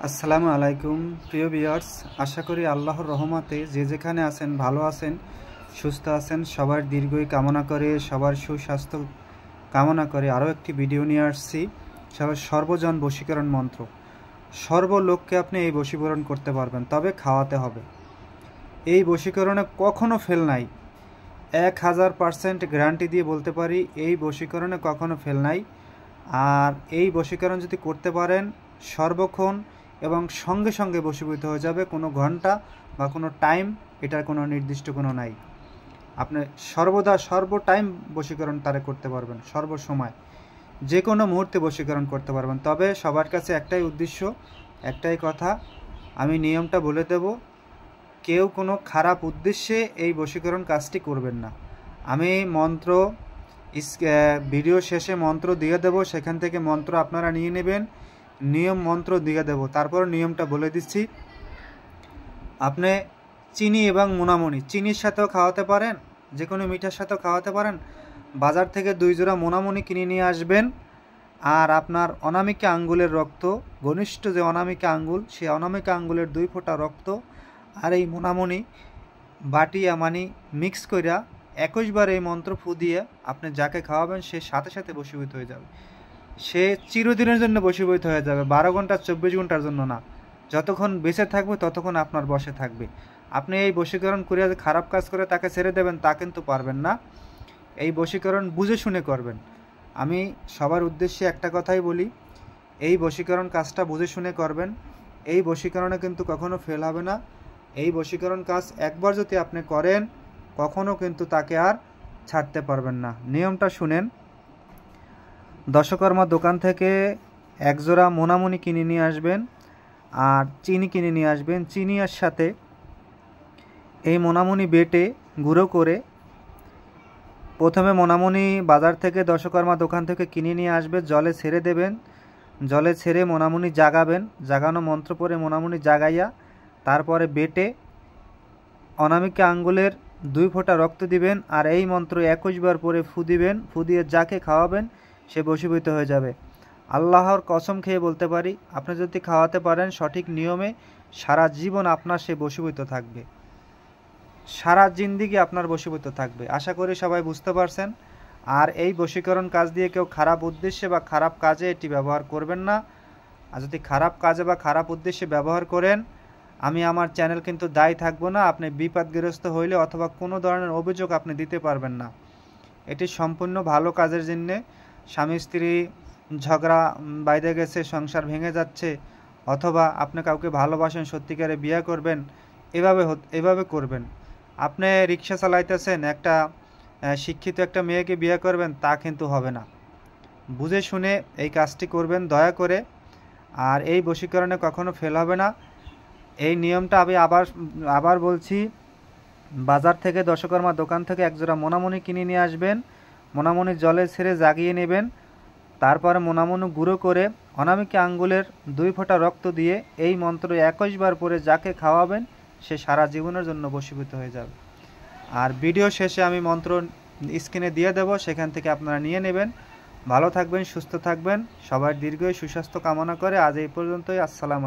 আসসালামু আলাইকুম প্রিয় ভিউয়ার্স, আশা করি আল্লাহর রহমতে যে যেখানে আছেন ভালো আছেন, সুস্থ আছেন। সবার দীর্ঘই কামনা করে, সবার সুস্বাস্থ্য কামনা করে আরও একটি ভিডিও নিয়ে আসছি। সর্বজন বশীকরণ মন্ত্র। সর্বলোককে আপনি এই বশীকরণ করতে পারবেন, তবে খাওয়াতে হবে। এই বশীকরণে কখনো ফেল নাই, 1000% গ্যারান্টি দিয়ে বলতে পারি এই বশীকরণে কখনো ফেল নাই। আর এই বশীকরণ যদি করতে পারেন সর্বক্ষণ এবং সঙ্গে সঙ্গে বশীভূত হয়ে যাবে। কোনো ঘন্টা বা কোনো টাইম, এটার কোনো নির্দিষ্ট কোনো নাই। আপনি সর্বদা টাইম বশীকরণ তারে করতে পারবেন, সর্বসময় যে কোনো মুহূর্তে বশীকরণ করতে পারবেন। তবে সবার কাছে একটাই উদ্দেশ্য, একটাই কথা, আমি নিয়মটা বলে দেব। কেউ কোনো খারাপ উদ্দেশ্যে এই বশীকরণ কাজটি করবেন না। আমি মন্ত্র ভিডিও শেষে মন্ত্র দিয়ে দেব, সেখান থেকে মন্ত্র আপনারা নিয়ে নেবেন। নিয়ম মন্ত্র দিয়ে দেব, তারপর নিয়মটা বলে দিচ্ছি। আপনি চিনি এবং মোনামণি, চিনির সাথেও খাওয়াতে পারেন, যে কোনো মিঠার সাথেও খাওয়াতে পারেন। বাজার থেকে 2 জোড়া মোনামণি কিনে নিয়ে আসবেন। আর আপনার অনামিকা আঙ্গুলের রক্ত, ঘনিষ্ঠ যে অনামিকা আঙ্গুল, সেই অনামিকা আঙ্গুলের 2 ফোঁটা রক্ত আর এই মোনামণি বাটিয়া মিক্স কইরা 21 বার এই মন্ত্র ফু দিয়ে আপনি যাকে খাওয়াবেন সে সাথে সাথে বশীভূত হয়ে যাবে। সে চিরদিনের জন্য বশীভূত হয়ে যাবে, 12 ঘন্টা 24 ঘন্টার জন্য না। যতক্ষণ বেঁচে থাকবে ততক্ষণ আপনার বশে থাকবে। আপনি এই বশীকরণ করে খারাপ কাজ করে তাকে ছেড়ে দেবেন, তা কিন্তু পারবেন না। এই বশীকরণ বুঝে শুনে করবেন। আমি সবার উদ্দেশ্যে একটা কথাই বলি, এই বশীকরণ কাজটা বুঝে শুনে করবেন। এই বশীকরণে কিন্তু কখনো ফেল হবে না। এই বশীকরণ কাজ একবার যদি আপনি করেন, কখনো কিন্তু তাকে আর ছাড়তে পারবেন না। নিয়মটা শুনেন। দশকর্মা দোকান থেকে 1 জোড়া মোনামণি কিনে নিয়ে আসবেন আর চিনি কিনে নিয়ে আসবেন। চিনির সাথে এই মোনামণি বেটে গুঁড়ো করে, প্রথমে মোনামণি বাজার থেকে দশকর্মা দোকান থেকে কিনে নিয়ে আসবে, জলে ছেড়ে দেবেন। জলে ছেড়ে মোনামণি জাগাবেন, জাগানো মন্ত্র পড়ে মোনামণি জাগাইয়া তারপরে বেটে অনামিকা আঙ্গুলের 2 ফোঁটা রক্ত দিবেন। আর এই মন্ত্র 21 বার পরে ফু দিবেন। ফু দিয়ে যাকে খাওয়াবেন সে বশীভূত হয়ে যাবে। আল্লাহর কসম খেয়ে বলতে পারি, আপনি যদি খাওয়াতে পারেন সঠিক নিয়মে, সারা জীবন আপনার সে বশীভূত থাকবে, সারা জিন্দেগি আপনার বশীভূত থাকবে। আশা করি সবাই বুঝতে পারছেন। আর এই বশীকরণ কাজ দিয়ে কেউ খারাপ উদ্দেশ্যে বা খারাপ কাজে এটি ব্যবহার করবেন না। আর যদি খারাপ কাজে বা খারাপ উদ্দেশ্যে ব্যবহার করেন, আমি আমার চ্যানেল কিন্তু দায়ী থাকবো না। আপনি বিপদগ্রস্ত হইলে অথবা কোনো ধরনের অভিযোগ আপনি দিতে পারবেন না। এটি সম্পূর্ণ ভালো কাজের জন্যে। স্বামী স্ত্রী ঝগড়া বাইরে গেছে, সংসার ভেঙে যাচ্ছে, অথবা আপনি কাউকে ভালোবাসেন, সত্যিকারে বিয়ে করবেন, এভাবে করবেন। আপনি রিক্সা চালাইতেছেন, একটা শিক্ষিত একটা মেয়েকে বিয়ে করবেন, তা কিন্তু হবে না। বুঝে শুনে এই কাজটি করবেন দয়া করে। আর এই বশীকরণে কখনো ফেল হবে না। এই নিয়মটা আমি আবার বলছি। বাজার থেকে দশকর্মা দোকান থেকে 1 জোড়া মোনামণি কিনে নিয়ে আসবেন। মোনামণি জলে ছেড়ে জাগিয়ে নেবেন। তারপরে মোনামণি গুঁড়ো করে অনামিকা আঙ্গুলের 2 ফোঁটা রক্ত দিয়ে এই মন্ত্র 21 বার পরে যাকে খাওয়াবেন সে সারা জীবনের জন্য বশীভূত হয়ে যাবে। আর ভিডিও শেষে আমি মন্ত্র স্ক্রিনে দিয়ে দেব, সেখান থেকে আপনারা নিয়ে নেবেন। ভালো থাকবেন, সুস্থ থাকবেন। সবার দীর্ঘ সুস্বাস্থ্য কামনা করে আজ এই পর্যন্তই। আসসালামু আলাইকুম।